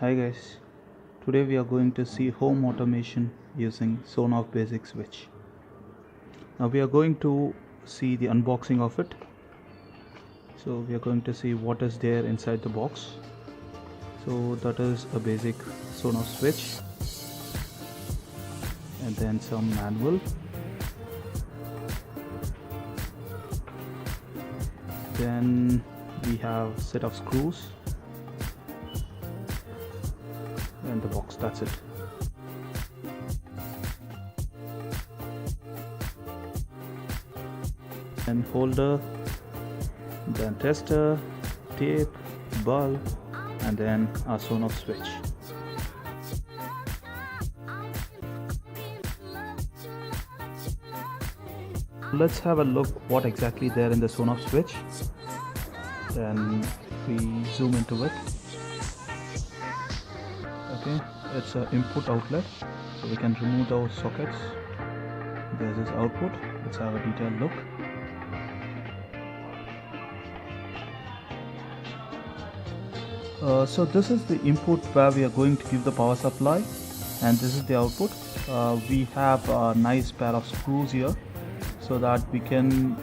Hi guys, today we are going to see home automation using Sonoff basic switch. Now we are going to see the unboxing of it. So we are going to see what is there inside the box. So that is a basic Sonoff switch and then some manual. Then we have a set of screws and the box, that's it. And holder, then tester, tape, bulb, and then our Sonoff switch. Let's have a look what exactly there in the Sonoff switch. Then we zoom into it. Okay, it's an input outlet, so we can remove those sockets. There's this output. Let's have a detailed look. So this is the input where we are going to give the power supply, and this is the output. We have a nice pair of screws here so that we can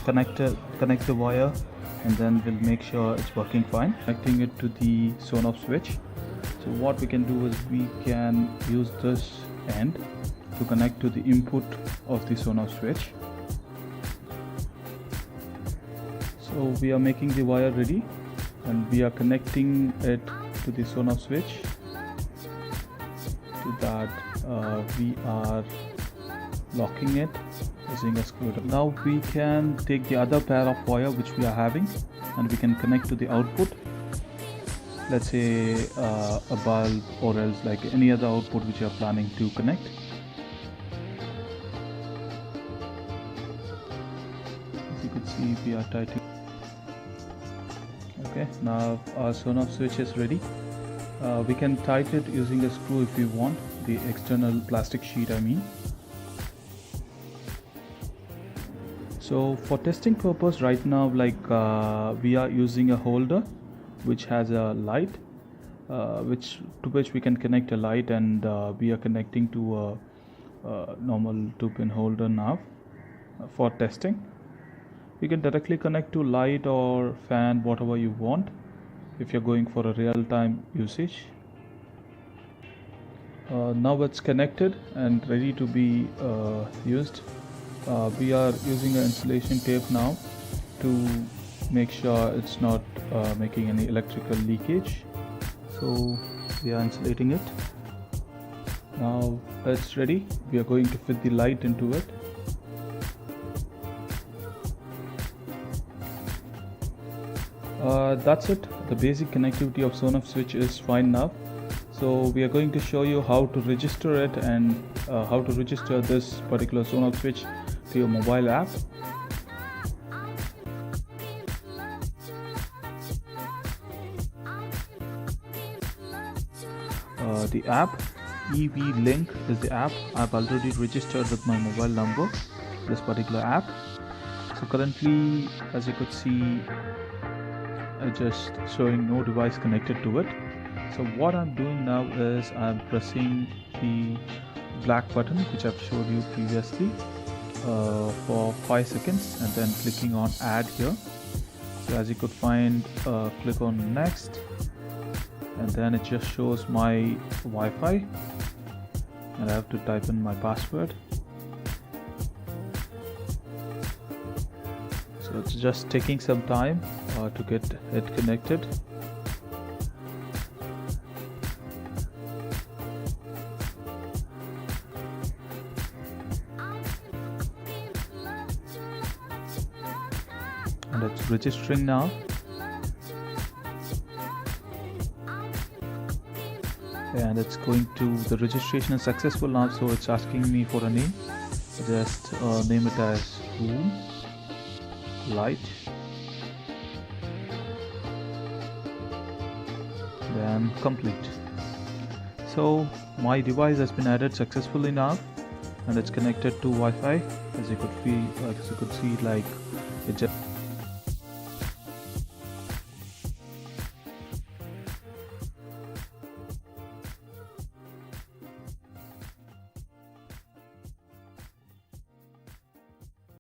connect the wire, and then we'll make sure it's working fine. Connecting it to the Sonoff switch. So what we can do is we can use this end to connect to the input of the Sonoff switch. So we are making the wire ready and we are connecting it to the Sonoff switch. To that we are locking it using a screwdriver. Now we can take the other pair of wire which we are having and we can connect to the output. Let's say a bulb or else like any other output which you are planning to connect. As you can see, we are tightening. Okay, now our Sonoff switch is ready. We can tighten it using a screw if we want, the external plastic sheet I mean. So for testing purpose right now, like we are using a holder which has a light, to which we can connect a light, and we are connecting to a normal 2-pin holder now for testing. You can directly connect to light or fan, whatever you want, if you're going for a real-time usage. Now it's connected and ready to be used. We are using an insulation tape now to make sure it's not making any electrical leakage. So we are insulating it. Now it's ready. We are going to fit the light into it. That's it. The basic connectivity of Sonoff switch is fine now. So we are going to show you how to register it and how to register this particular Sonoff switch to your mobile app. The app EV Link is the app. I've already registered with my mobile number this particular app. So currently, as you could see, it's just showing no device connected to it. So what I'm doing now is I'm pressing the black button which I've showed you previously for 5 seconds and then clicking on add here. So as you could find, click on next, and then it just shows my Wi-Fi and I have to type in my password. So it's just taking some time to get it connected. And it's registering now. And it's going to, the registration is successful now, so it's asking me for a name. Just name it as room, light, then complete. So my device has been added successfully now and it's connected to Wi-Fi. As you could see, like it just